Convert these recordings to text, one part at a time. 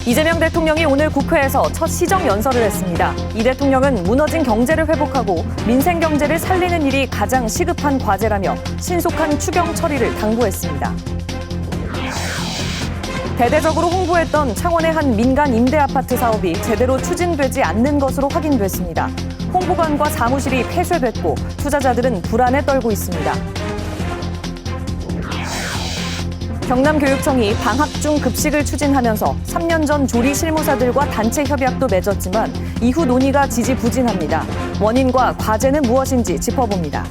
이재명 대통령이 오늘 국회에서 첫 시정 연설을 했습니다. 이 대통령은 무너진 경제를 회복하고 민생 경제를 살리는 일이 가장 시급한 과제라며 신속한 추경 처리를 당부했습니다. 대대적으로 홍보했던 창원의 한 민간 임대 아파트 사업이 제대로 추진되지 않는 것으로 확인됐습니다. 홍보관과 사무실이 폐쇄됐고 투자자들은 불안에 떨고 있습니다. 경남교육청이 방학 중 급식을 추진하면서 3년 전 조리 실무사들과 단체 협약도 맺었지만 이후 논의가 지지부진합니다. 원인과 과제는 무엇인지 짚어봅니다.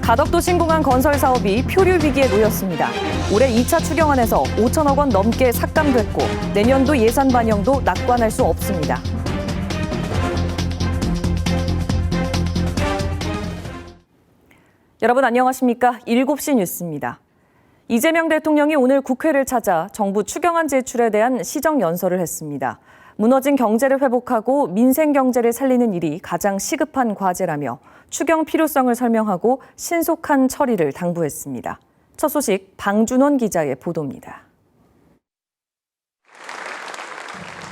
가덕도 신공항 건설 사업이 표류 위기에 놓였습니다. 올해 2차 추경안에서 5천억 원 넘게 삭감됐고 내년도 예산 반영도 낙관할 수 없습니다. 여러분 안녕하십니까? 7시 뉴스입니다. 이재명 대통령이 오늘 국회를 찾아 정부 추경안 제출에 대한 시정 연설을 했습니다. 무너진 경제를 회복하고 민생 경제를 살리는 일이 가장 시급한 과제라며 추경 필요성을 설명하고 신속한 처리를 당부했습니다. 첫 소식 방준원 기자의 보도입니다.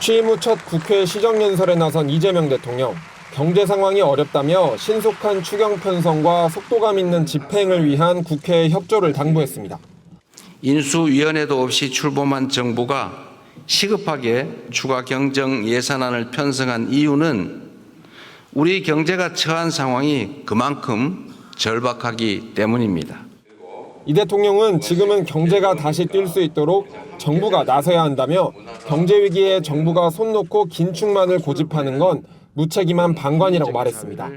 취임 후 첫 국회 시정연설에 나선 이재명 대통령. 경제 상황이 어렵다며 신속한 추경 편성과 속도감 있는 집행을 위한 국회의 협조를 당부했습니다. 인수위원회도 없이 출범한 정부가 시급하게 추가 경정 예산안을 편성한 이유는 우리 경제가 처한 상황이 그만큼 절박하기 때문입니다. 이 대통령은 지금은 경제가 다시 뛸 수 있도록 정부가 나서야 한다며 경제 위기에 정부가 손 놓고 긴축만을 고집하는 건 무책임한 방관이라고 말했습니다.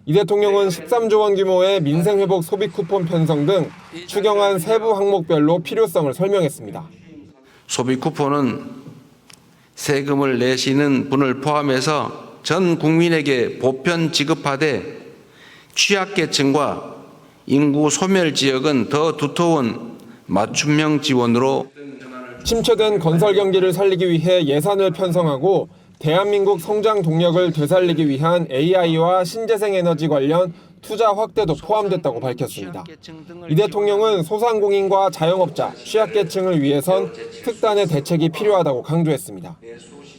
이 대통령은 13조 원 규모의 민생회복 소비 쿠폰 편성 등 추경안 세부 항목별로 필요성을 설명했습니다. 소비 쿠폰은 세금을 내시는 분을 포함해서 전 국민에게 보편 지급하되 취약계층과 인구 소멸 지역은 더 두터운 맞춤형 지원으로 침체된 건설 경기를 살리기 위해 예산을 편성하고 대한민국 성장 동력을 되살리기 위한 AI와 신재생 에너지 관련 투자 확대도 포함됐다고 밝혔습니다. 이 대통령은 소상공인과 자영업자, 취약계층을 위해선 특단의 대책이 필요하다고 강조했습니다.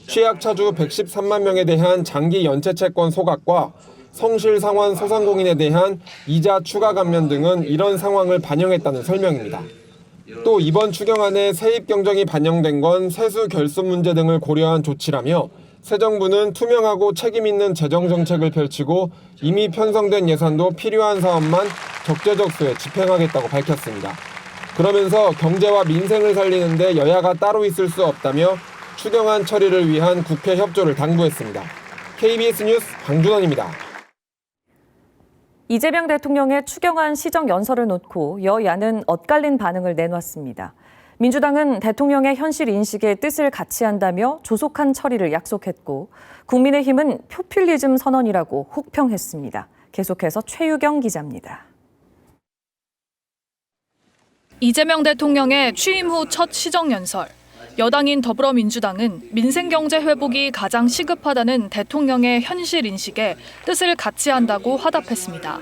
취약차주 113만 명에 대한 장기 연체채권 소각과 성실상환 소상공인에 대한 이자 추가 감면 등은 이런 상황을 반영했다는 설명입니다. 또 이번 추경안에 세입 경정이 반영된 건 세수 결손 문제 등을 고려한 조치라며 새 정부는 투명하고 책임 있는 재정 정책을 펼치고 이미 편성된 예산도 필요한 사업만 적재적소에 집행하겠다고 밝혔습니다. 그러면서 경제와 민생을 살리는 데 여야가 따로 있을 수 없다며 추경안 처리를 위한 국회 협조를 당부했습니다. KBS 뉴스 방준원입니다. 이재명 대통령의 추경안 시정 연설을 놓고 여야는 엇갈린 반응을 내놨습니다. 민주당은 대통령의 현실 인식에 뜻을 같이 한다며 조속한 처리를 약속했고 국민의힘은 포퓰리즘 선언이라고 혹평했습니다. 계속해서 최유경 기자입니다. 이재명 대통령의 취임 후 첫 시정연설. 여당인 더불어민주당은 민생경제 회복이 가장 시급하다는 대통령의 현실 인식에 뜻을 같이 한다고 화답했습니다.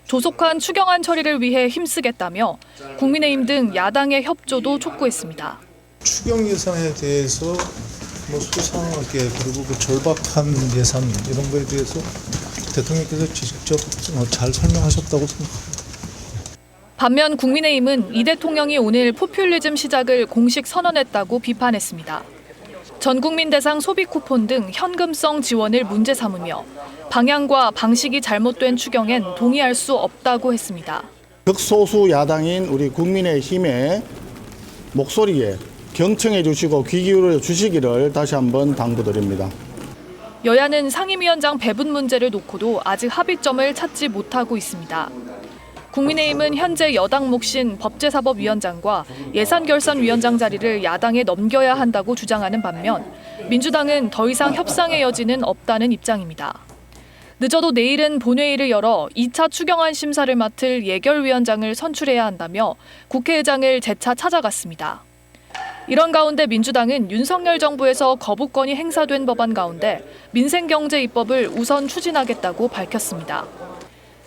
조속한 추경안 처리를 위해 힘쓰겠다며 국민의힘 등 야당의 협조도 촉구했습니다. 추경 예산에 대해서 소상하게 그리고 절박한 예산 이런 거에 대해서 대통령께서 직접 잘 설명하셨다고 생각합니다. 반면 국민의힘은 이 대통령이 오늘 포퓰리즘 시작을 공식 선언했다고 비판했습니다. 전 국민 대상 소비 쿠폰 등 현금성 지원을 문제 삼으며 방향과 방식이 잘못된 추경엔 동의할 수 없다고 했습니다. 극소수 야당인 우리 국민의힘의 목소리에 경청해 주시고 귀 기울여 주시기를 다시 한번 당부드립니다. 여야는 상임위원장 배분 문제를 놓고도 아직 합의점을 찾지 못하고 있습니다. 국민의힘은 현재 여당 몫인 법제사법위원장과 예산결산위원장 자리를 야당에 넘겨야 한다고 주장하는 반면 민주당은 더 이상 협상의 여지는 없다는 입장입니다. 늦어도 내일은 본회의를 열어 2차 추경안 심사를 맡을 예결위원장을 선출해야 한다며 국회의장을 재차 찾아갔습니다. 이런 가운데 민주당은 윤석열 정부에서 거부권이 행사된 법안 가운데 민생경제 입법을 우선 추진하겠다고 밝혔습니다.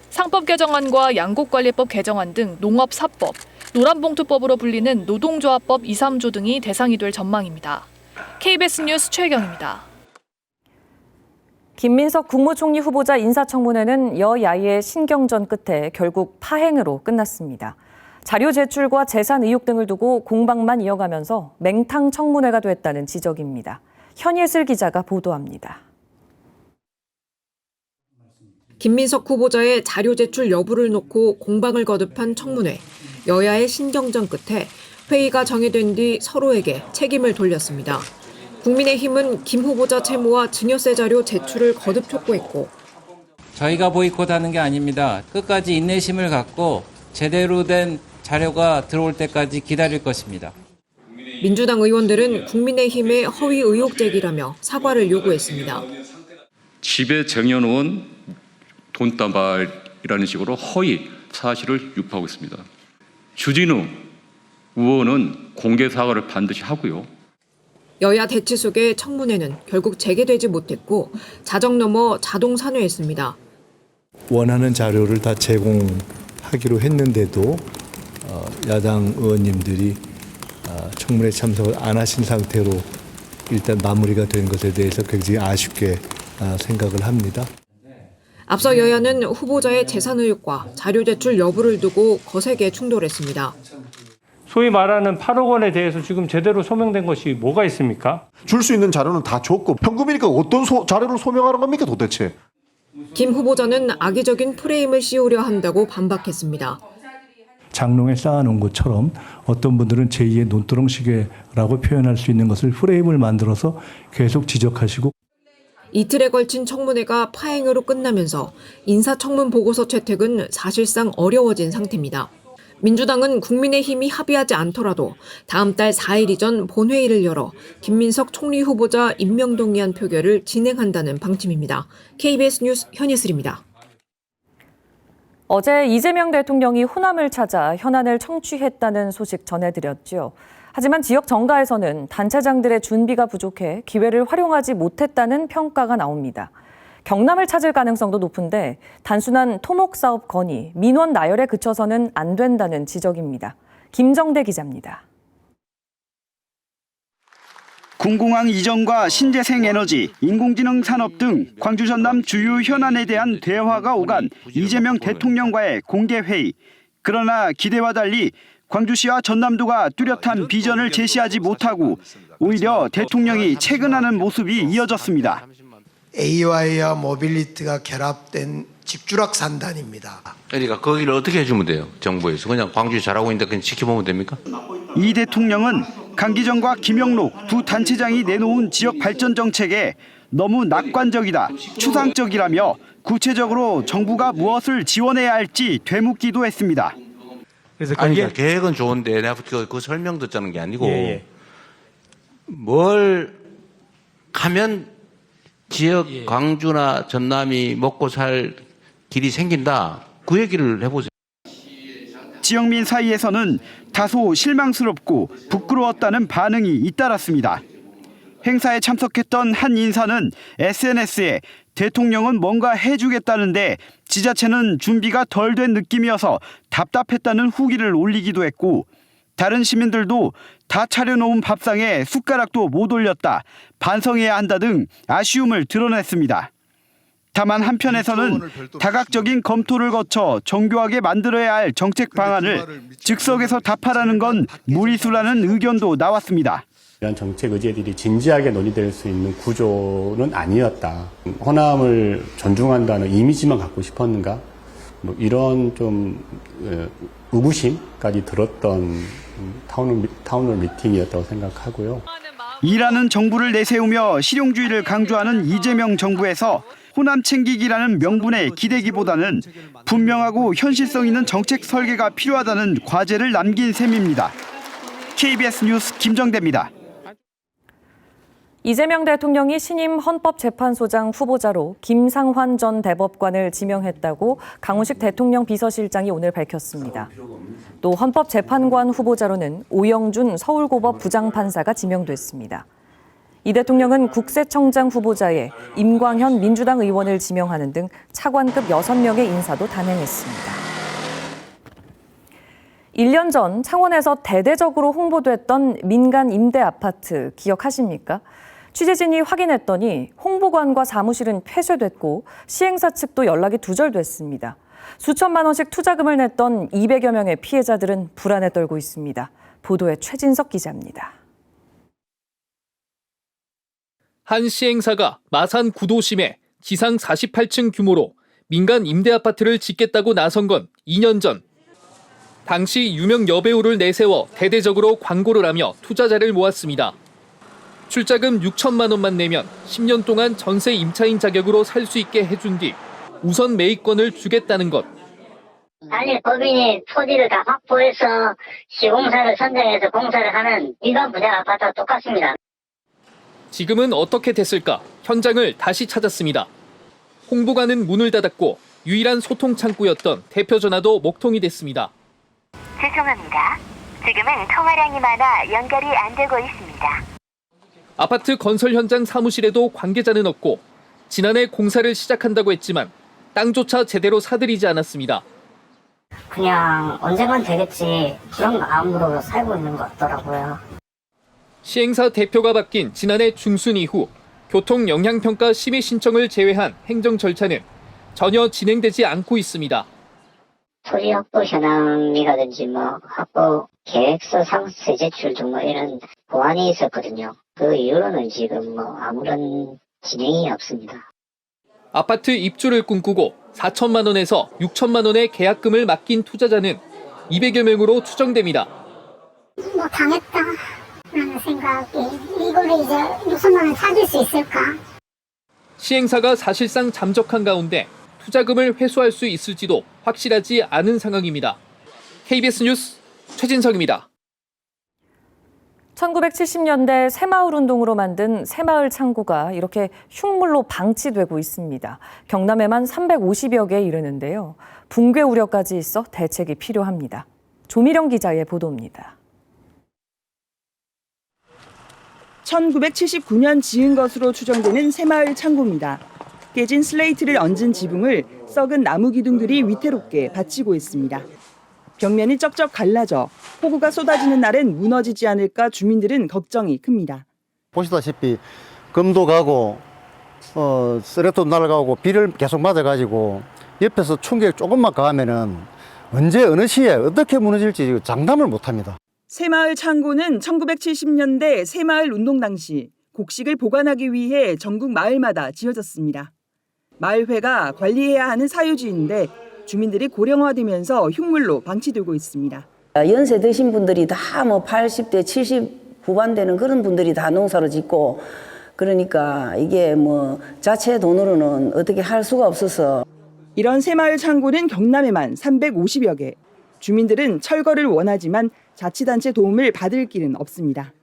상법 개정안과 양곡관리법 개정안 등 농업사법, 노란봉투법으로 불리는 노동조합법 2, 3조 등이 대상이 될 전망입니다. KBS 뉴스 최혜경입니다. 김민석 국무총리 후보자 인사청문회는 여야의 신경전 끝에 결국 파행으로 끝났습니다. 자료 제출과 재산 의혹 등을 두고 공방만 이어가면서 맹탕 청문회가 됐다는 지적입니다. 현예슬 기자가 보도합니다. 김민석 후보자의 자료 제출 여부를 놓고 공방을 거듭한 청문회. 여야의 신경전 끝에 회의가 정해된 뒤 서로에게 책임을 돌렸습니다. 국민의힘은 김 후보자 채무와 증여세 자료 제출을 거듭 촉구했고, 저희가 보이콧하는 게 아닙니다. 끝까지 인내심을 갖고 제대로 된 자료가 들어올 때까지 기다릴 것입니다. 민주당 의원들은 국민의힘의 허위 의혹 제기라며 사과를 요구했습니다. 집에 쟁여놓은 돈다발이라는 식으로 허위 사실을 유포하고 있습니다. 주진우 의원은 공개 사과를 반드시 하고요. 여야 대치 속에 청문회는 결국 재개되지 못했고 자정 넘어 자동 산회했습니다. 원하는 자료를 다 제공하기로 했는데도 야당 의원님들이 청문회 참석을 안 하신 상태로 일단 마무리가 된 것에 대해서 굉장히 아쉽게 생각을 합니다. 앞서 여야는 후보자의 재산 의혹과 자료 제출 여부를 두고 거세게 충돌했습니다. 소위 말하는 8억 원에 대해서 지금 제대로 소명된 것이 뭐가 있습니까? 줄 수 있는 자료는 다 줬고 현금이니까 어떤 자료를 소명하는 겁니까 도대체? 김 후보자는 악의적인 프레임을 씌우려 한다고 반박했습니다. 장롱에 쌓아놓은 것처럼 어떤 분들은 제2의 논두렁시계라고 표현할 수 있는 것을 프레임을 만들어서 계속 지적하시고, 이틀에 걸친 청문회가 파행으로 끝나면서 인사청문 보고서 채택은 사실상 어려워진 상태입니다. 민주당은 국민의힘이 합의하지 않더라도 다음 달 4일 이전 본회의를 열어 김민석 총리 후보자 임명 동의안 표결을 진행한다는 방침입니다. KBS 뉴스 현예슬입니다. 어제 이재명 대통령이 호남을 찾아 현안을 청취했다는 소식 전해드렸죠. 하지만 지역 정가에서는 단체장들의 준비가 부족해 기회를 활용하지 못했다는 평가가 나옵니다. 경남을 찾을 가능성도 높은데 단순한 토목사업 건의, 민원 나열에 그쳐서는 안 된다는 지적입니다. 김정대 기자입니다. 군공항 이전과 신재생 에너지, 인공지능 산업 등 광주 전남 주요 현안에 대한 대화가 오간 이재명 대통령과의 공개 회의. 그러나 기대와 달리 광주시와 전남도가 뚜렷한 비전을 제시하지 못하고 오히려 대통령이 체근하는 모습이 이어졌습니다. AI와 모빌리티가 결합된 직주락 산단입니다. 그러니까 거기를 어떻게 해주면 돼요? 정부에서 그냥 광주 잘하고 있는데 그냥 지켜보면 됩니까? 이 대통령은 강기정과 김영록 두 단체장이 내놓은 지역 발전 정책에 너무 낙관적이다, 추상적이라며 구체적으로 정부가 무엇을 지원해야 할지 되묻기도 했습니다. 그래서 그러니까 계획은 좋은데 내가 그 설명 듣자는 게 아니고 뭘 하면 지역 광주나 전남이 먹고 살 길이 생긴다. 그 얘기를 해보세요. 지역민 사이에서는 다소 실망스럽고 부끄러웠다는 반응이 잇따랐습니다. 행사에 참석했던 한 인사는 SNS에 대통령은 뭔가 해주겠다는데 지자체는 준비가 덜 된 느낌이어서 답답했다는 후기를 올리기도 했고, 다른 시민들도 다 차려놓은 밥상에 숟가락도 못 올렸다, 반성해야 한다 등 아쉬움을 드러냈습니다. 다만 한편에서는 다각적인 검토를 거쳐 정교하게 만들어야 할 정책 방안을 즉석에서 답하라는 건 무리수라는 의견도 나왔습니다. 이런 정책 의제들이 진지하게 논의될 수 있는 구조는 아니었다. 호남을 존중한다는 이미지만 갖고 싶었는가? 뭐 이런 좀 의구심까지 들었던 타운홀 미팅이었다고 생각하고요. 일하는 정부를 내세우며 실용주의를 강조하는 이재명 정부에서 호남 챙기기라는 명분에 기대기보다는 분명하고 현실성 있는 정책 설계가 필요하다는 과제를 남긴 셈입니다. KBS 뉴스 김정대입니다. 이재명 대통령이 신임 헌법재판소장 후보자로 김상환 전 대법관을 지명했다고 강훈식 대통령 비서실장이 오늘 밝혔습니다. 또 헌법재판관 후보자로는 오영준 서울고법 부장판사가 지명됐습니다. 이 대통령은 국세청장 후보자에 임광현 민주당 의원을 지명하는 등 차관급 6명의 인사도 단행했습니다. 1년 전 창원에서 대대적으로 홍보됐던 민간 임대 아파트 기억하십니까? 취재진이 확인했더니 홍보관과 사무실은 폐쇄됐고 시행사 측도 연락이 두절됐습니다. 수천만 원씩 투자금을 냈던 200여 명의 피해자들은 불안에 떨고 있습니다. 보도에 최진석 기자입니다. 한 시행사가 마산 구도심에 지상 48층 규모로 민간 임대 아파트를 짓겠다고 나선 건 2년 전. 당시 유명 여배우를 내세워 대대적으로 광고를 하며 투자자를 모았습니다. 출자금 6천만 원만 내면 10년 동안 전세 임차인 자격으로 살 수 있게 해준 뒤 우선 매입권을 주겠다는 것. 아니, 법인이 토지를 다 확보해서 시공사를 선정해서 공사를 하는 일반 분양 아파트와 똑같습니다. 지금은 어떻게 됐을까? 현장을 다시 찾았습니다. 홍보관은 문을 닫았고 유일한 소통 창구였던 대표 전화도 목통이 됐습니다. 죄송합니다. 지금은 통화량이 많아 연결이 안 되고 있습니다. 아파트 건설 현장 사무실에도 관계자는 없고 지난해 공사를 시작한다고 했지만 땅조차 제대로 사들이지 않았습니다. 그냥 언젠간 되겠지 그런 마음으로 살고 있는 것 같더라고요. 시행사 대표가 바뀐 지난해 중순 이후 교통 영향평가 심의 신청을 제외한 행정 절차는 전혀 진행되지 않고 있습니다. 토지 확보 현황이라든지 확보 계획서 상세 제출 등 이런 보완이 있었거든요. 그 이후로는 지금 아무런 진행이 없습니다. 아파트 입주를 꿈꾸고 4천만 원에서 6천만 원의 계약금을 맡긴 투자자는 200여 명으로 추정됩니다. 당했다라는 생각이 이거를 이제 6천만 원 찾을 수 있을까? 시행사가 사실상 잠적한 가운데 투자금을 회수할 수 있을지도 확실하지 않은 상황입니다. KBS 뉴스 최진석입니다. 1970년대 새마을 운동으로 만든 새마을 창고가 이렇게 흉물로 방치되고 있습니다. 경남에만 350여 개에 이르는데요. 붕괴 우려까지 있어 대책이 필요합니다. 조미령 기자의 보도입니다. 1979년 지은 것으로 추정되는 새마을 창고입니다. 깨진 슬레이트를 얹은 지붕을 썩은 나무 기둥들이 위태롭게 받치고 있습니다. 벽면이 쩍쩍 갈라져 폭우가 쏟아지는 날엔 무너지지 않을까 주민들은 걱정이 큽니다. 보시다시피 금도 가고 쓰레도 날아가고 비를 계속 맞아가지고 옆에서 충격이 조금만 가하면은 언제 어느 시에 어떻게 무너질지 장담을 못합니다. 새마을 창고는 1970년대 새마을 운동 당시 곡식을 보관하기 위해 전국 마을마다 지어졌습니다. 마을회가 관리해야 하는 사유지인데 주민들이 고령화되면서 흉물로 방치되고 있습니다. 연세 드신 분들이 다 80대, 70 후반되는 그런 분들이 다 농사를 짓고 그러니까 이게 자체 돈으로는 어떻게 할 수가 없어서. 이런 새마을 창고는 경남에만 350여 개. 주민들은 철거를 원하지만 자치단체 도움을 받을 길은 없습니다.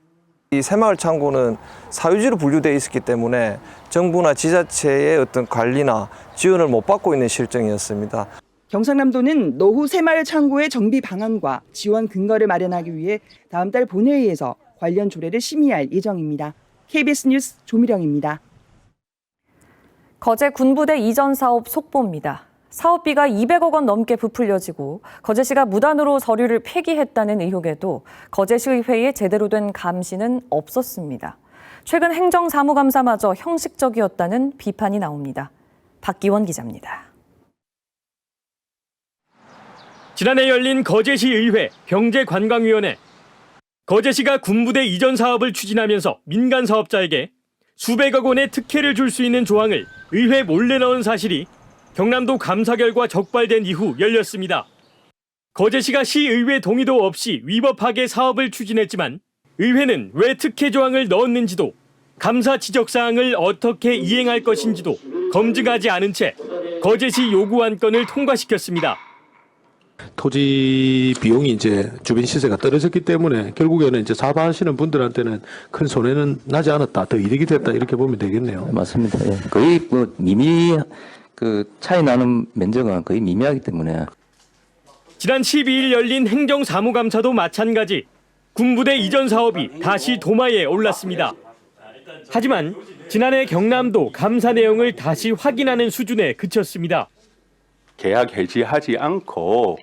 이 새마을 창고는 사유지로 분류되어 있었기 때문에 정부나 지자체의 어떤 관리나 지원을 못 받고 있는 실정이었습니다. 경상남도는 노후 새마을 창고의 정비 방안과 지원 근거를 마련하기 위해 다음 달 본회의에서 관련 조례를 심의할 예정입니다. KBS 뉴스 조미령입니다. 거제 군부대 이전 사업 속보입니다. 사업비가 200억 원 넘게 부풀려지고 거제시가 무단으로 서류를 폐기했다는 의혹에도 거제시의회에 제대로 된 감시는 없었습니다. 최근 행정사무감사마저 형식적이었다는 비판이 나옵니다. 박기원 기자입니다. 지난해 열린 거제시의회 경제관광위원회. 거제시가 군부대 이전 사업을 추진하면서 민간 사업자에게 수백억 원의 특혜를 줄 수 있는 조항을 의회 몰래 넣은 사실이 경남도 감사 결과 적발된 이후 열렸습니다. 거제시가 시의회 동의도 없이 위법하게 사업을 추진했지만 의회는 왜 특혜 조항을 넣었는지도 감사 지적 사항을 어떻게 이행할 것인지도 검증하지 않은 채 거제시 요구 안건을 통과시켰습니다. 토지 비용이 이제 주변 시세가 떨어졌기 때문에 결국에는 이제 사업하시는 분들한테는 큰 손해는 나지 않았다, 더 이득이 됐다 이렇게 보면 되겠네요. 맞습니다. 예. 거의 차이 나는 면적은 거의 미미하기 때문에. 지난 12일 열린 행정사무감사도 마찬가지. 군부대 이전 사업이 다시 도마에 올랐습니다. 하지만 지난해 경남도 감사 내용을 다시 확인하는 수준에 그쳤습니다. 계약 해지하지 않고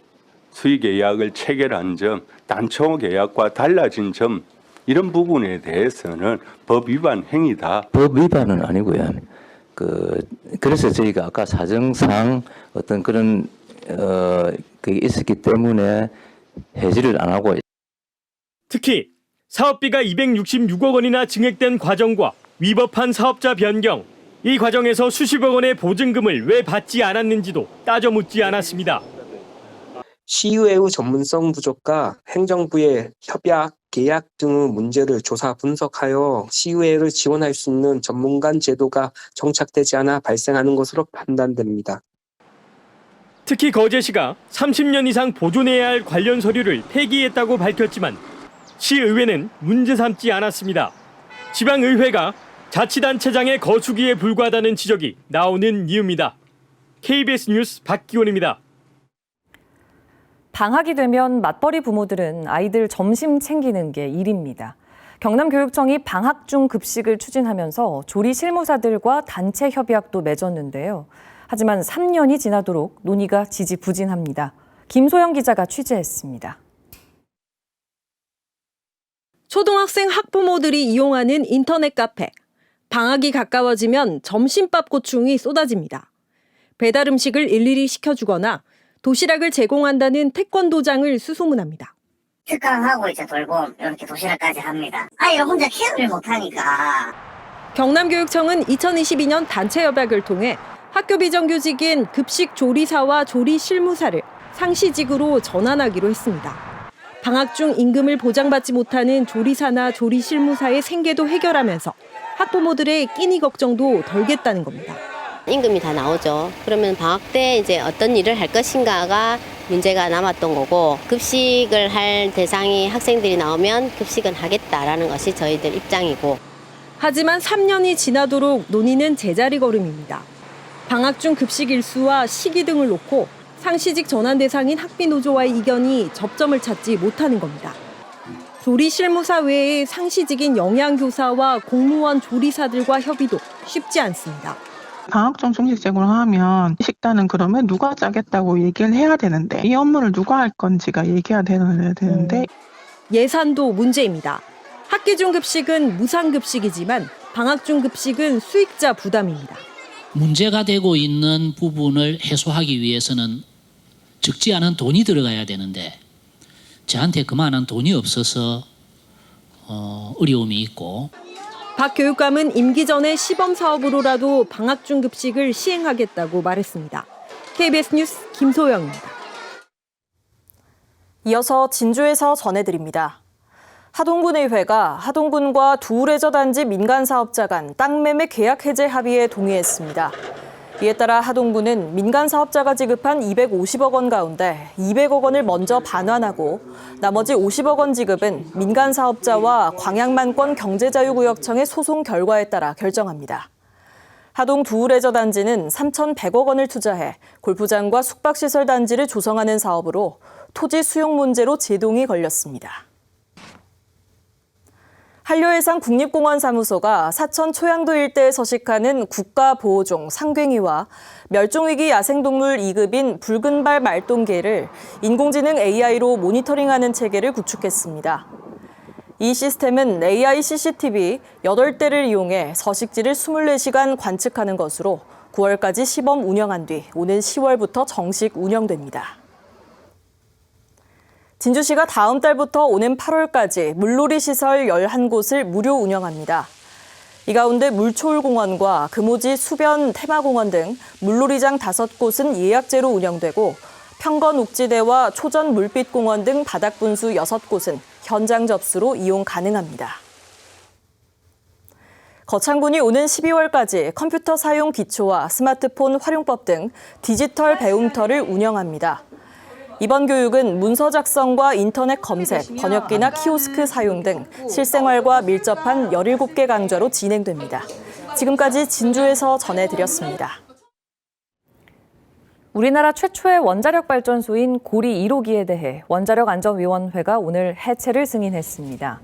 수의계약을 체결한 점, 단초 계약과 달라진 점 이런 부분에 대해서는 법 위반 행위다. 법 위반은 아니고요. 그래서 저희가 아까 사정상 어떤 그런 그게 있었기 때문에 해지를 안 하고. 특히 사업비가 266억 원이나 증액된 과정과 위법한 사업자 변경, 이 과정에서 수십억 원의 보증금을 왜 받지 않았는지도 따져 묻지 않았습니다. 시의회의 전문성 부족과 행정부의 협약, 계약 등의 문제를 조사 분석하여 시의회를 지원할 수 있는 전문간 제도가 정착되지 않아 발생하는 것으로 판단됩니다. 특히 거제시가 30년 이상 보존해야 할 관련 서류를 폐기했다고 밝혔지만 시의회는 문제 삼지 않았습니다. 지방의회가 자치단체장의 거수기에 불과하다는 지적이 나오는 이유입니다. KBS 뉴스 박기원입니다. 방학이 되면 맞벌이 부모들은 아이들 점심 챙기는 게 일입니다. 경남교육청이 방학 중 급식을 추진하면서 조리 실무사들과 단체 협약도 맺었는데요. 하지만 3년이 지나도록 논의가 지지부진합니다. 김소영 기자가 취재했습니다. 초등학생 학부모들이 이용하는 인터넷 카페. 방학이 가까워지면 점심밥 고충이 쏟아집니다. 배달 음식을 일일이 시켜주거나 도시락을 제공한다는 태권도장을 수소문합니다. 특강하고 이제 돌고 이렇게 도시락까지 합니다. 아이가 혼자 케어를 못하니까. 경남교육청은 2022년 단체 협약을 통해 학교 비정규직인 급식 조리사와 조리 실무사를 상시직으로 전환하기로 했습니다. 방학 중 임금을 보장받지 못하는 조리사나 조리 실무사의 생계도 해결하면서 학부모들의 끼니 걱정도 덜겠다는 겁니다. 임금이 다 나오죠. 그러면 방학 때 이제 어떤 일을 할 것인가가 문제가 남았던 거고, 급식을 할 대상이 학생들이 나오면 급식은 하겠다라는 것이 저희들 입장이고. 하지만 3년이 지나도록 논의는 제자리 걸음입니다. 방학 중 급식 일수와 시기 등을 놓고 상시직 전환 대상인 학비노조와의 이견이 접점을 찾지 못하는 겁니다. 조리 실무사 외에 상시직인 영양교사와 공무원 조리사들과 협의도 쉽지 않습니다. 방학 중 중식 제공을 하면 식단은 그러면 누가 짜겠다고 얘기를 해야 되는데 이 업무를 누가 할 건지가 얘기해야 되는데 예산도 문제입니다. 학기 중 급식은 무상급식이지만 방학 중 급식은 수익자 부담입니다. 문제가 되고 있는 부분을 해소하기 위해서는 적지 않은 돈이 들어가야 되는데 저한테 그만한 돈이 없어서 어려움이 있고. 박 교육감은 임기 전에 시범 사업으로라도 방학 중 급식을 시행하겠다고 말했습니다. KBS 뉴스 김소영입니다. 이어서 진주에서 전해드립니다. 하동군의회가 하동군과 두레저단지 민간사업자 간 땅매매 계약 해제 합의에 동의했습니다. 이에 따라 하동군은 민간사업자가 지급한 250억 원 가운데 200억 원을 먼저 반환하고 나머지 50억 원 지급은 민간사업자와 광양만권 경제자유구역청의 소송 결과에 따라 결정합니다. 하동 두레저단지는 3,100억 원을 투자해 골프장과 숙박시설 단지를 조성하는 사업으로 토지 수용 문제로 제동이 걸렸습니다. 한려해상 국립공원사무소가 사천 초양도 일대에 서식하는 국가보호종 상괭이와 멸종위기 야생동물 2급인 붉은발 말똥개를 인공지능 AI로 모니터링하는 체계를 구축했습니다. 이 시스템은 AI CCTV 8대를 이용해 서식지를 24시간 관측하는 것으로 9월까지 시범 운영한 뒤 오는 10월부터 정식 운영됩니다. 진주시가 다음 달부터 오는 8월까지 물놀이 시설 11곳을 무료 운영합니다. 이 가운데 물초울공원과 금오지 수변 테마공원 등 물놀이장 5곳은 예약제로 운영되고 평건옥지대와 초전 물빛공원 등 바닥분수 6곳은 현장 접수로 이용 가능합니다. 거창군이 오는 12월까지 컴퓨터 사용 기초와 스마트폰 활용법 등 디지털 배움터를 운영합니다. 이번 교육은 문서 작성과 인터넷 검색, 번역기나 키오스크 사용 등 실생활과 밀접한 17개 강좌로 진행됩니다. 지금까지 진주에서 전해드렸습니다. 우리나라 최초의 원자력 발전소인 고리 1호기에 대해 원자력안전위원회가 오늘 해체를 승인했습니다.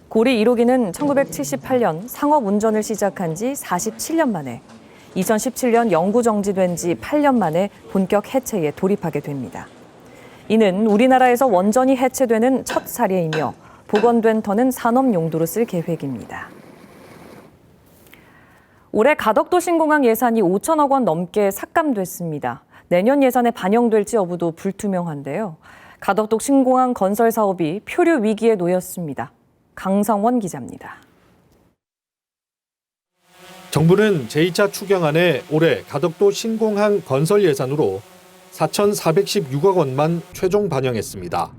고리 1호기는 1978년 상업 운전을 시작한 지 47년 만에 2017년 영구 정지된 지 8년 만에 본격 해체에 돌입하게 됩니다. 이는 우리나라에서 원전이 해체되는 첫 사례이며 복원된 터는 산업 용도로 쓸 계획입니다. 올해 가덕도 신공항 예산이 5천억 원 넘게 삭감됐습니다. 내년 예산에 반영될지 여부도 불투명한데요. 가덕도 신공항 건설 사업이 표류 위기에 놓였습니다. 강성원 기자입니다. 정부는 제2차 추경안에 올해 가덕도 신공항 건설 예산으로 4,416억 원만 최종 반영했습니다.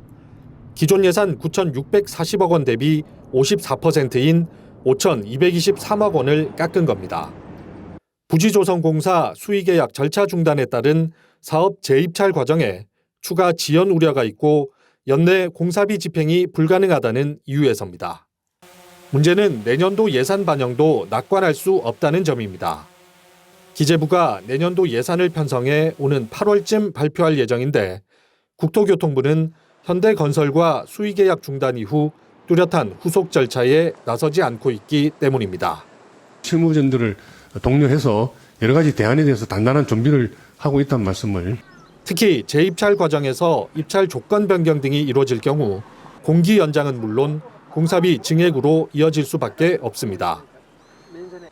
기존 예산 9,640억 원 대비 54%인 5,223억 원을 깎은 겁니다. 부지조성공사 수의계약 절차 중단에 따른 사업 재입찰 과정에 추가 지연 우려가 있고 연내 공사비 집행이 불가능하다는 이유에서입니다. 문제는 내년도 예산 반영도 낙관할 수 없다는 점입니다. 기재부가 내년도 예산을 편성해 오는 8월쯤 발표할 예정인데 국토교통부는 현대건설과 수의계약 중단 이후 뚜렷한 후속 절차에 나서지 않고 있기 때문입니다. 실무진들을 독려해서 여러 가지 대안에 대해서 단단한 준비를 하고 있다는 말씀을. 특히 재입찰 과정에서 입찰 조건 변경 등이 이루어질 경우 공기 연장은 물론 공사비 증액으로 이어질 수밖에 없습니다.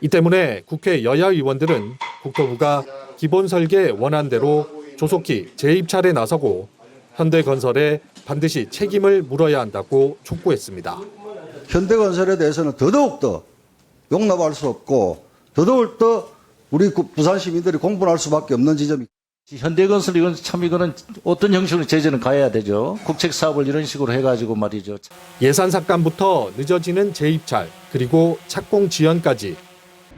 이 때문에 국회 여야 의원들은 국토부가 기본 설계 원안대로 조속히 재입찰에 나서고 현대건설에 반드시 책임을 물어야 한다고 촉구했습니다. 현대건설에 대해서는 더더욱더 용납할 수 없고 더더욱더 우리 부산 시민들이 공분할 수밖에 없는 지점이. 현대건설 이거는 어떤 형식으로 제재는 가야 되죠. 국책 사업을 이런 식으로 해가지고 말이죠. 예산 삭감부터 늦어지는 재입찰 그리고 착공 지연까지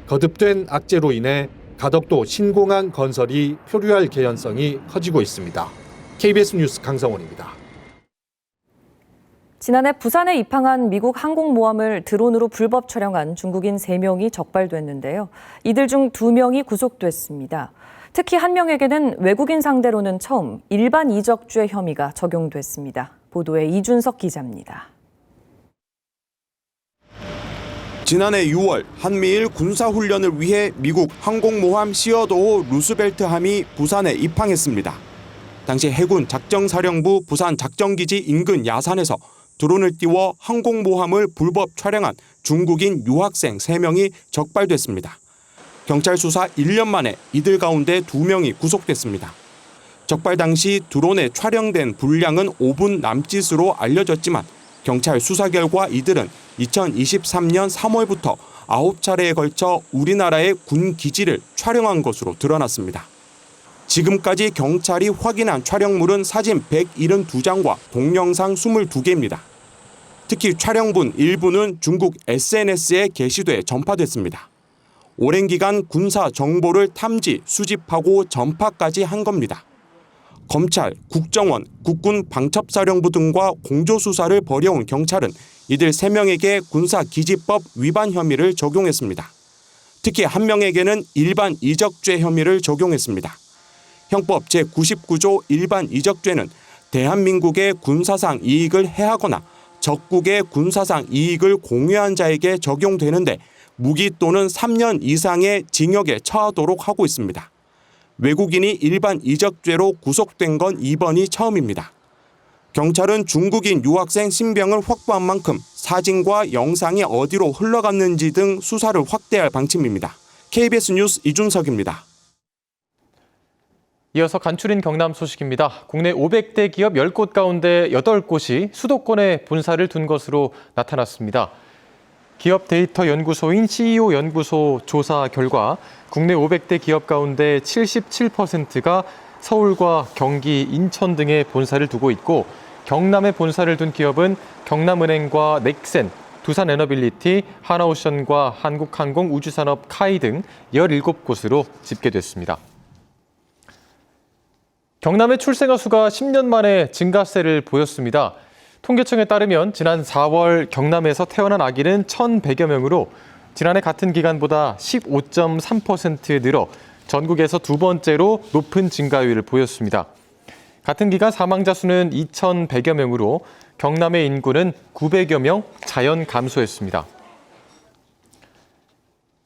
거듭된 악재로 인해 가덕도 신공항 건설이 표류할 개연성이 커지고 있습니다. KBS 뉴스 강성원입니다. 지난해 부산에 입항한 미국 항공모함을 드론으로 불법 촬영한 중국인 3명이 적발됐는데요. 이들 중 2명이 구속됐습니다. 특히 한 명에게는 외국인 상대로는 처음 일반 이적죄 혐의가 적용됐습니다. 보도에 이준석 기자입니다. 지난해 6월 한미일 군사훈련을 위해 미국 항공모함 시어도호 루스벨트함이 부산에 입항했습니다. 당시 해군 작정사령부 부산 작전기지 인근 야산에서 드론을 띄워 항공모함을 불법 촬영한 중국인 유학생 3명이 적발됐습니다. 경찰 수사 1년 만에 이들 가운데 2명이 구속됐습니다. 적발 당시 드론에 촬영된 분량은 5분 남짓으로 알려졌지만 경찰 수사 결과 이들은 2023년 3월부터 9차례에 걸쳐 우리나라의 군 기지를 촬영한 것으로 드러났습니다. 지금까지 경찰이 확인한 촬영물은 사진 172장과 동영상 22개입니다. 특히 촬영분 일부는 중국 SNS에 게시돼 전파됐습니다. 오랜 기간 군사 정보를 탐지, 수집하고 전파까지 한 겁니다. 검찰, 국정원, 국군 방첩사령부 등과 공조수사를 벌여온 경찰은 이들 3명에게 군사기지법 위반 혐의를 적용했습니다. 특히 한 명에게는 일반 이적죄 혐의를 적용했습니다. 형법 제99조 일반 이적죄는 대한민국의 군사상 이익을 해하거나 적국의 군사상 이익을 공유한 자에게 적용되는데 무기 또는 3년 이상의 징역에 처하도록 하고 있습니다. 외국인이 일반 이적죄로 구속된 건 이번이 처음입니다. 경찰은 중국인 유학생 신병을 확보한 만큼 사진과 영상이 어디로 흘러갔는지 등 수사를 확대할 방침입니다. KBS 뉴스 이준석입니다. 이어서 간추린 경남 소식입니다. 국내 500대 기업 10곳 가운데 8곳이 수도권에 본사를 둔 것으로 나타났습니다. 기업 데이터 연구소인 CEO 연구소 조사 결과 국내 500대 기업 가운데 77%가 서울과 경기, 인천 등에 본사를 두고 있고 경남에 본사를 둔 기업은 경남은행과 넥센, 두산에너빌리티, 하나오션과 한국항공 우주산업 카이 등 17곳으로 집계됐습니다. 경남의 출생아 수가 10년 만에 증가세를 보였습니다. 통계청에 따르면 지난 4월 경남에서 태어난 아기는 1,100여 명으로 지난해 같은 기간보다 15.3% 늘어 전국에서 두 번째로 높은 증가율을 보였습니다. 같은 기간 사망자 수는 2,100여 명으로 경남의 인구는 900여 명 자연 감소했습니다.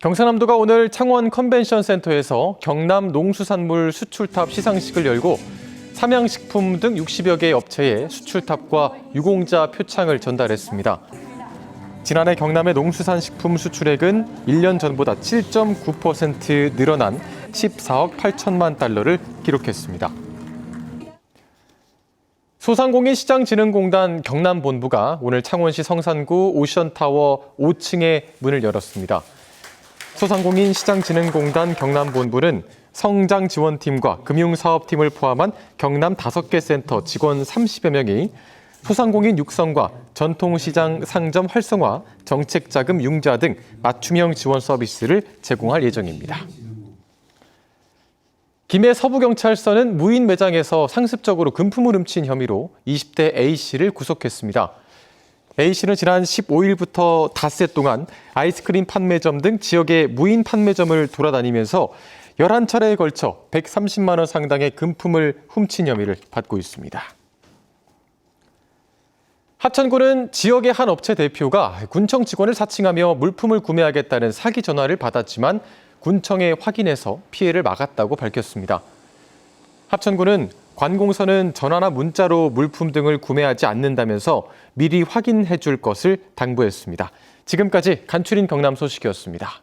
경상남도가 오늘 창원 컨벤션 센터에서 경남 농수산물 수출탑 시상식을 열고 삼양식품 등 60여 개의 업체에 수출탑과 유공자 표창을 전달했습니다. 지난해 경남의 농수산식품 수출액은 1년 전보다 7.9% 늘어난 14억 8천만 달러를 기록했습니다. 소상공인 시장진흥공단 경남본부가 오늘 창원시 성산구 오션타워 5층에 문을 열었습니다. 소상공인 시장진흥공단 경남본부는 성장지원팀과 금융사업팀을 포함한 경남 5개 센터 직원 30여 명이 소상공인 육성과 전통시장 상점 활성화, 정책자금 융자 등 맞춤형 지원 서비스를 제공할 예정입니다. 김해 서부경찰서는 무인 매장에서 상습적으로 금품을 훔친 혐의로 20대 A씨를 구속했습니다. A씨는 지난 15일부터 닷새 동안 아이스크림 판매점 등 지역의 무인 판매점을 돌아다니면서 11차례에 걸쳐 130만 원 상당의 금품을 훔친 혐의를 받고 있습니다. 하천군은 지역의 한 업체 대표가 군청 직원을 사칭하며 물품을 구매하겠다는 사기 전화를 받았지만 군청에 확인해서 피해를 막았다고 밝혔습니다. 합천군은 관공서는 전화나 문자로 물품 등을 구매하지 않는다면서 미리 확인해 줄 것을 당부했습니다. 지금까지 간추린 경남 소식이었습니다.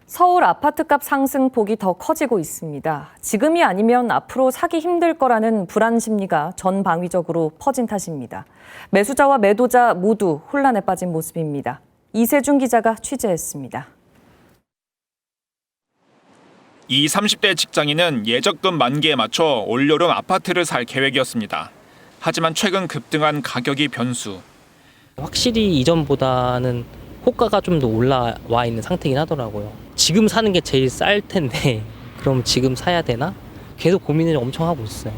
서울 아파트값 상승폭이 더 커지고 있습니다. 지금이 아니면 앞으로 사기 힘들 거라는 불안 심리가 전방위적으로 퍼진 탓입니다. 매수자와 매도자 모두 혼란에 빠진 모습입니다. 이세준 기자가 취재했습니다. 이 30대 직장인은 예적금 만기에 맞춰 올여름 아파트를 살 계획이었습니다. 하지만 최근 급등한 가격이 변수. 확실히 이전보다는 호가가 좀 더 올라와 있는 상태긴 하더라고요. 지금 사는 게 제일 쌀 텐데 그럼 지금 사야 되나? 계속 고민을 엄청 하고 있어요.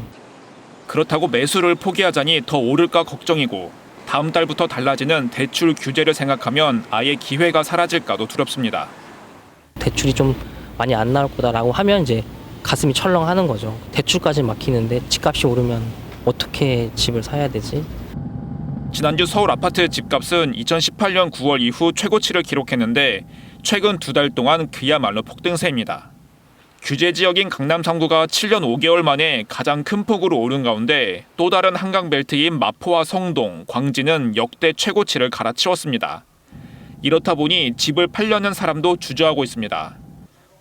그렇다고 매수를 포기하자니 더 오를까 걱정이고 다음 달부터 달라지는 대출 규제를 생각하면 아예 기회가 사라질까도 두렵습니다. 대출이 좀 많이 안 나올 거다라고 하면 이제 가슴이 철렁하는 거죠. 대출까지 막히는데 집값이 오르면 어떻게 집을 사야 되지? 지난주 서울 아파트 집값은 2018년 9월 이후 최고치를 기록했는데 최근 2달 동안 그야말로 폭등세입니다. 규제 지역인 강남 3구가 7년 5개월 만에 가장 큰 폭으로 오른 가운데 또 다른 한강벨트인 마포와 성동, 광진은 역대 최고치를 갈아치웠습니다. 이렇다 보니 집을 팔려는 사람도 주저하고 있습니다.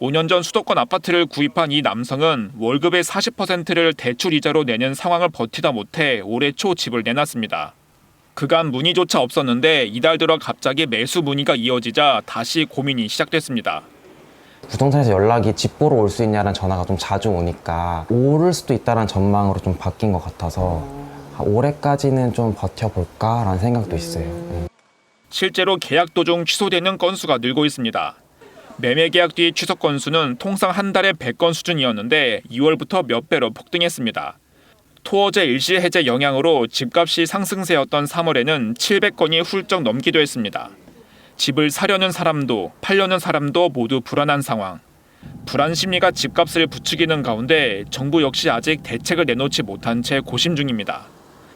5년 전 수도권 아파트를 구입한 이 남성은 월급의 40%를 대출 이자로 내는 상황을 버티다 못해 올해 초 집을 내놨습니다. 그간 문의조차 없었는데 이달 들어 갑자기 매수 문의가 이어지자 다시 고민이 시작됐습니다. 부동산에서 연락이 집 보러 올 수 있냐는 전화가 좀 자주 오니까 오를 수도 있다는 전망으로 좀 바뀐 것 같아서 올해까지는 좀 버텨볼까라는 생각도 있어요. 실제로 계약 도중 취소되는 건수가 늘고 있습니다. 매매 계약 뒤 취소 건수는 통상 한 달에 100건 수준이었는데 2월부터 몇 배로 폭등했습니다. 토어제 일시 해제 영향으로 집값이 상승세였던 3월에는 700건이 훌쩍 넘기도 했습니다. 집을 사려는 사람도 팔려는 사람도 모두 불안한 상황. 불안 심리가 집값을 부추기는 가운데 정부 역시 아직 대책을 내놓지 못한 채 고심 중입니다.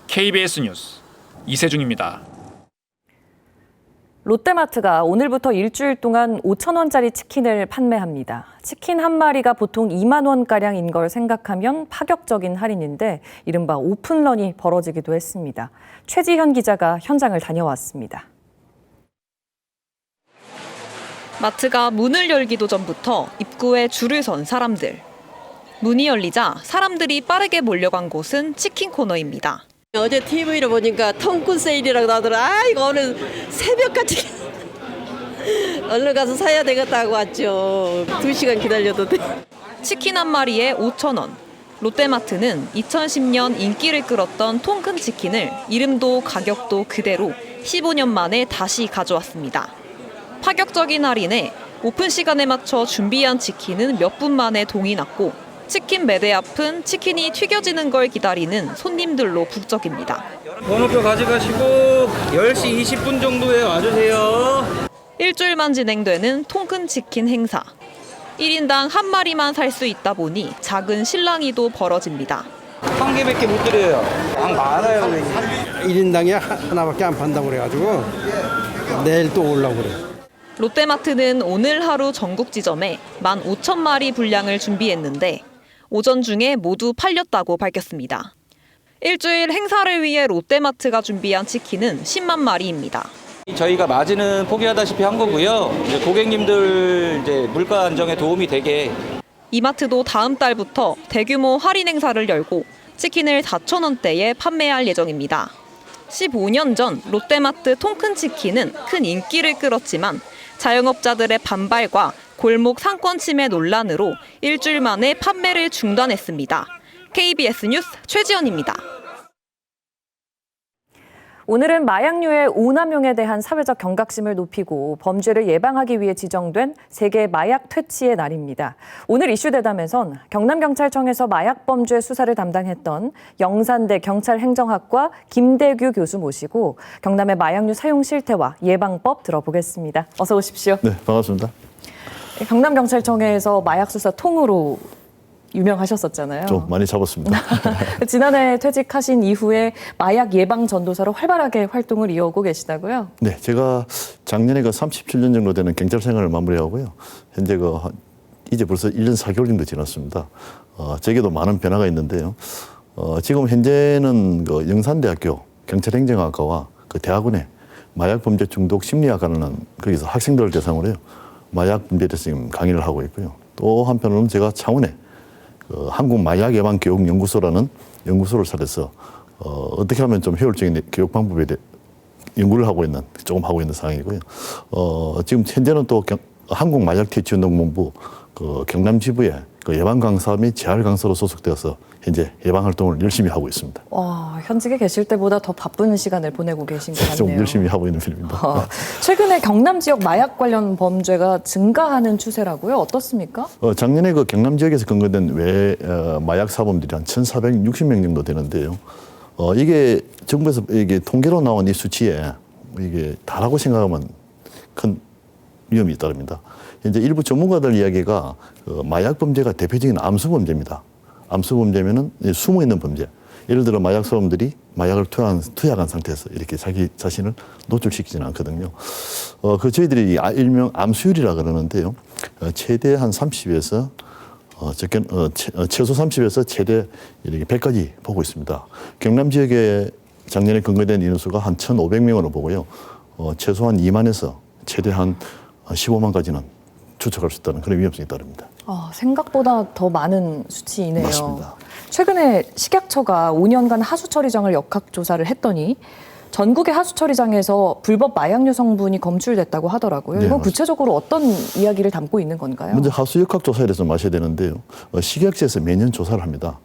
KBS 뉴스 이세중입니다. 롯데마트가 오늘부터 일주일 동안 5,000원짜리 치킨을 판매합니다. 치킨 한 마리가 보통 2만 원가량인 걸 생각하면 파격적인 할인인데 이른바 오픈런이 벌어지기도 했습니다. 최지현 기자가 현장을 다녀왔습니다. 마트가 문을 열기도 전부터 입구에 줄을 선 사람들. 문이 열리자 사람들이 빠르게 몰려간 곳은 치킨 코너입니다. 어제 TV를 보니까 통큰 세일이라고 나더라. 이거 오늘 새벽까지 얼른 가서 사야 되겠다고 왔죠. 2시간 기다려도 돼. 치킨 한 마리에 5,000원. 롯데마트는 2010년 인기를 끌었던 통큰 치킨을 이름도 가격도 그대로 15년 만에 다시 가져왔습니다. 파격적인 할인에 오픈 시간에 맞춰 준비한 치킨은 몇 분 만에 동이 났고 치킨 매대 앞은 치킨이 튀겨지는 걸 기다리는 손님들로 북적입니다. 번호표 가져가시고 10시 20분 정도에 와주세요. 일주일만 진행되는 통큰 치킨 행사. 1인당 한 마리만 살 수 있다 보니 작은 실랑이도 벌어집니다. 한 개밖에 못 드려요. 양 많아요. 1인당에 하나밖에 안 판다고 그래가지고 내일 또 오려고 그래. 롯데마트는 오늘 하루 전국 지점에 15,000마리 분량을 준비했는데 오전 중에 모두 팔렸다고 밝혔습니다. 일주일 행사를 위해 롯데마트가 준비한 치킨은 10만 마리입니다. 저희가 마진은 포기하다시피 한 거고요. 이제 고객님들 이제 물가 안정에 도움이 되게. 이마트도 다음 달부터 대규모 할인 행사를 열고 치킨을 4,000원대에 판매할 예정입니다. 15년 전 롯데마트 통큰 치킨은 큰 인기를 끌었지만 자영업자들의 반발과 골목 상권 침해 논란으로 일주일 만에 판매를 중단했습니다. KBS 뉴스 최지연입니다. 오늘은 마약류의 오남용에 대한 사회적 경각심을 높이고 범죄를 예방하기 위해 지정된 세계 마약 퇴치의 날입니다. 오늘 이슈대담에선 경남경찰청에서 마약범죄 수사를 담당했던 영산대 경찰행정학과 김대규 교수 모시고 경남의 마약류 사용 실태와 예방법 들어보겠습니다. 어서 오십시오. 네, 반갑습니다. 경남경찰청에서 마약 수사 통으로 유명하셨었잖아요. 좀 많이 잡았습니다. 지난해 퇴직하신 이후에 마약 예방 전도사로 활발하게 활동을 이어오고 계시다고요? 네, 제가 작년에 37년 정도 되는 경찰 생활을 마무리하고요. 현재 이제 벌써 1년 4개월 정도 지났습니다. 제게도 많은 변화가 있는데요. 지금 현재는 영산대학교 경찰행정학과와 대학원에 마약범죄 중독 심리학과라는 거기서 학생들을 대상으로요. 마약범죄에 대해서 지금 강의를 하고 있고요. 또 한편으로는 제가 창원에 한국마약예방교육연구소라는 연구소를 차려서 어떻게 하면 좀 효율적인 교육 방법에 대해 연구를 하고 있는 상황이고요. 지금 현재는 또 한국마약퇴치운동본부 경남지부에 예방 강사 및 재활 강사로 소속되어서 현재 예방 활동을 열심히 하고 있습니다. 와, 현직에 계실 때보다 더 바쁜 시간을 보내고 계신 것 같네요. 좀 열심히 하고 있는 편입니다. 최근에 경남 지역 마약 관련 범죄가 증가하는 추세라고요? 어떻습니까? 작년에 경남 지역에서 검거된 마약 사범들이 한 1,460명 정도 되는데요. 이게 정부에서 이게 통계로 나온 이 수치에 이게 다라고 생각하면 큰 위험이 따릅니다. 현재 일부 전문가들 이야기가 마약 범죄가 대표적인 암수 범죄입니다. 암수 범죄면은 숨어 있는 범죄. 예를 들어 마약 사범들이 마약을 투약한 상태에서 이렇게 자기 자신을 노출시키지는 않거든요. 저희들이 일명 암수율이라 그러는데요. 최대 한 30에서 최소 30에서 최대 이렇게 100까지 보고 있습니다. 경남 지역에 작년에 검거된 인원수가 한 1,500명으로 보고요. 최소한 2만에서 최대 한 15만까지는 추측할 수 있다는 그런 위험성이 따릅니다. 생각보다 더 많은 수치이네요. 맞습니다. 최근에 식약처가 5년간 하수처리장을 역학조사를 했더니 전국의 하수처리장에서 불법 마약류 성분이 검출됐다고 하더라고요. 네, 이건 맞습니다. 구체적으로 어떤 이야기를 담고 있는 건가요? 먼저 하수 역학조사에 대해서 마셔야 되는데요. 식약처에서 매년 조사를 합니다.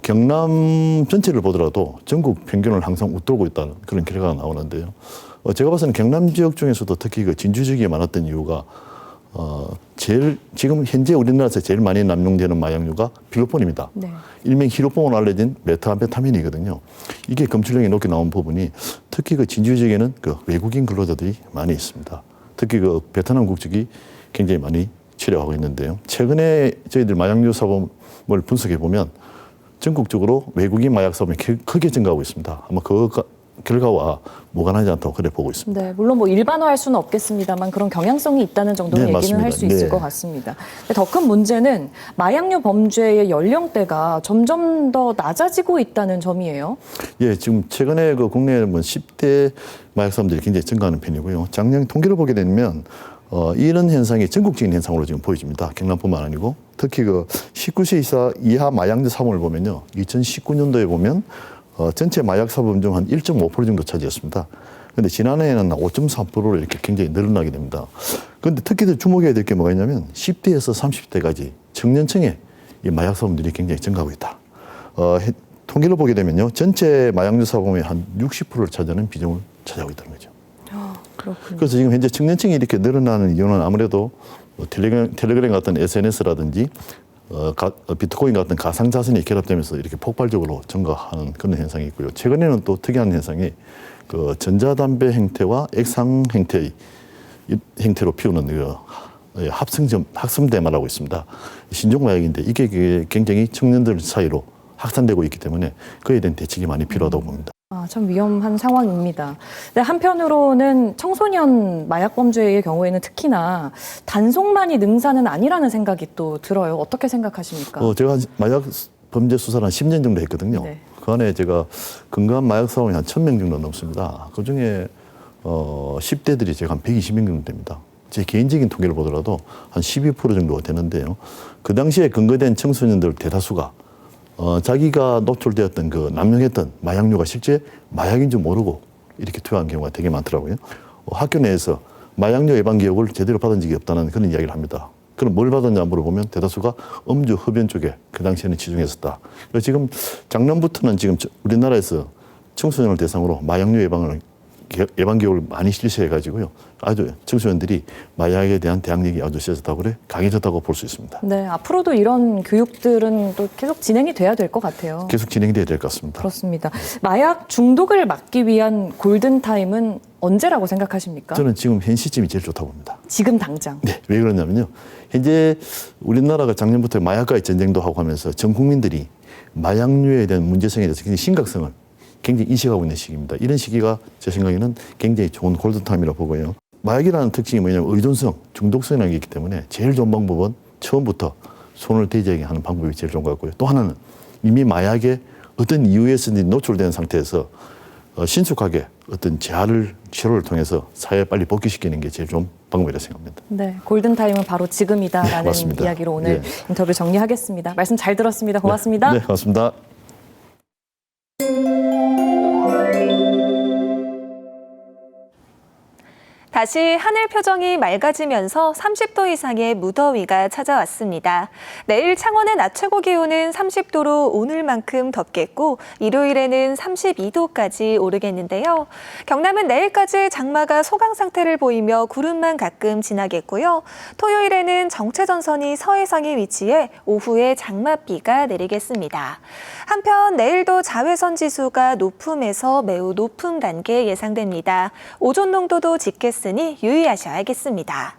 경남 전체를 보더라도 전국 평균을 항상 웃돌고 있다는 그런 결과가 나오는데요. 제가 봐서는 경남 지역 중에서도 특히 진주 지역에 많았던 이유가 지금 현재 우리나라에서 제일 많이 남용되는 마약류가 필로폰입니다. 네. 일명 히로폰으로 알려진 메타암페타민이거든요. 이게 검출량이 높게 나온 부분이 특히 진주 지역에는 외국인 근로자들이 많이 있습니다. 특히 베트남 국적이 굉장히 많이 치료하고 있는데요. 최근에 저희들 마약류 사범을 분석해 보면 전국적으로 외국인 마약 사범이 크게 증가하고 있습니다. 아마 그 결과와 무관하지 않다고 그래 보고 있습니다. 네, 물론 일반화할 수는 없겠습니다만 그런 경향성이 있다는 정도는 네, 얘기는 할 수 있을 네. 것 같습니다. 더 큰 문제는 마약류 범죄의 연령대가 점점 더 낮아지고 있다는 점이에요. 예, 지금 최근에 국내에 10대 마약 사범들이 굉장히 증가하는 편이고요. 작년 통계를 보게 되면 이런 현상이 전국적인 현상으로 지금 보여집니다. 경남뿐만 아니고 특히 19세 이하 마약류 사범을 보면요, 2019년도에 보면 전체 마약 사범 중 한 1.5% 정도 차지했습니다. 그런데 지난해에는 5.3%로 이렇게 굉장히 늘어나게 됩니다. 그런데 특히 더 주목해야 될 게 뭐가 있냐면 10대에서 30대까지 청년층에 이 마약 사범들이 굉장히 증가하고 있다. 통계를 보게 되면요, 전체 마약류 사범의 한 60%를 차지하는 비중을 차지하고 있다는 거죠. 그렇군요. 그래서 지금 현재 청년층이 이렇게 늘어나는 이유는 아무래도 텔레그램 같은 SNS라든지 비트코인 같은 가상자산이 결합되면서 이렇게 폭발적으로 증가하는 그런 현상이 있고요. 최근에는 또 특이한 현상이 전자담배 행태와 액상 행태로 피우는 합성대마라고 있습니다. 신종마약인데 이게 굉장히 청년들 사이로 확산되고 있기 때문에 그에 대한 대책이 많이 필요하다고 봅니다. 참 위험한 상황입니다. 근데 한편으로는 청소년 마약 범죄의 경우에는 특히나 단속만이 능사는 아니라는 생각이 또 들어요. 어떻게 생각하십니까? 제가 마약 범죄 수사를 한 10년 정도 했거든요. 네. 그 안에 제가 근거한 마약 사범이 한 1,000명 정도 넘습니다. 그 중에 10대들이 제가 한 120명 정도 됩니다. 제 개인적인 통계를 보더라도 한 12% 정도가 되는데요. 그 당시에 근거된 청소년들 대다수가 자기가 노출되었던 그 남용했던 마약류가 실제 마약인 줄 모르고 이렇게 투여한 경우가 되게 많더라고요. 학교 내에서 마약류 예방 교육을 제대로 받은 적이 없다는 그런 이야기를 합니다. 그럼 뭘 받았냐 물어보면 대다수가 음주 흡연 쪽에 그 당시에는 치중했었다. 그래서 지금 작년부터는 지금 우리나라에서 청소년을 대상으로 마약류 예방 교육을 많이 실시해가지고요. 아주 청소년들이 마약에 대한 대항력이 아주 세졌다고 그래 강해졌다고 볼 수 있습니다. 네, 앞으로도 이런 교육들은 또 계속 진행이 돼야 될 것 같아요. 계속 진행돼야 될 것 같습니다. 그렇습니다. 마약 중독을 막기 위한 골든타임은 언제라고 생각하십니까? 저는 지금 현 시점이 제일 좋다고 봅니다. 지금 당장? 네, 왜 그러냐면요. 현재 우리나라가 작년부터 마약과의 전쟁도 하고 하면서 전 국민들이 마약류에 대한 문제성에 대해서 굉장히 심각성을 굉장히 인식하고 있는 시기입니다. 이런 시기가 제 생각에는 굉장히 좋은 골든타임이라고 보고요. 마약이라는 특징이 뭐냐면 의존성, 중독성이라는 게 있기 때문에 제일 좋은 방법은 처음부터 손을 대지 하는 방법이 제일 좋은 것 같고요. 또 하나는 이미 마약에 어떤 이유에서든지 노출된 상태에서 신속하게 어떤 치료를 통해서 사회에 빨리 복귀시키는 게 제일 좋은 방법이라고 생각합니다. 네, 골든타임은 바로 지금이다라는 네, 이야기로 오늘 인터뷰 정리하겠습니다. 말씀 잘 들었습니다. 고맙습니다. 네, 고맙습니다. 다시 하늘 표정이 맑아지면서 30도 이상의 무더위가 찾아왔습니다. 내일 창원의 낮 최고 기온은 30도로 오늘만큼 덥겠고 일요일에는 32도까지 오르겠는데요. 경남은 내일까지 장마가 소강 상태를 보이며 구름만 가끔 지나겠고요. 토요일에는 정체전선이 서해상에 위치해 오후에 장맛비가 내리겠습니다. 한편 내일도 자외선 지수가 높음에서 매우 높은 단계 예상됩니다. 오존 농도도 짙겠으니 유의하셔야겠습니다.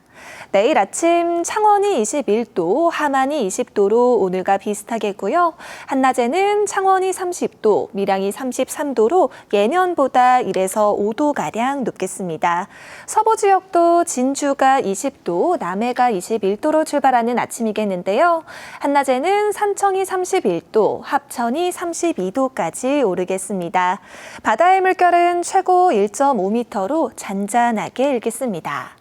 내일 아침 창원이 21도, 함안이 20도로 오늘과 비슷하겠고요. 한낮에는 창원이 30도, 밀양이 33도로 예년보다 1에서 5도가량 높겠습니다. 서부 지역도 진주가 20도, 남해가 21도로 출발하는 아침이겠는데요. 한낮에는 산청이 31도, 합천이 32도까지 오르겠습니다. 바다의 물결은 최고 1.5m로 잔잔하게 일겠습니다.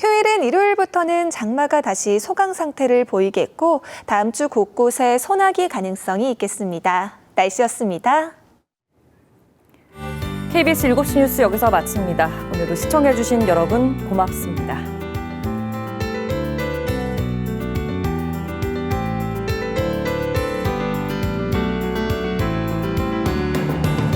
휴일인 일요일부터는 장마가 다시 소강 상태를 보이겠고 다음 주 곳곳에 소나기 가능성이 있겠습니다. 날씨였습니다. KBS 7시 뉴스 여기서 마칩니다. 오늘도 시청해주신 여러분 고맙습니다.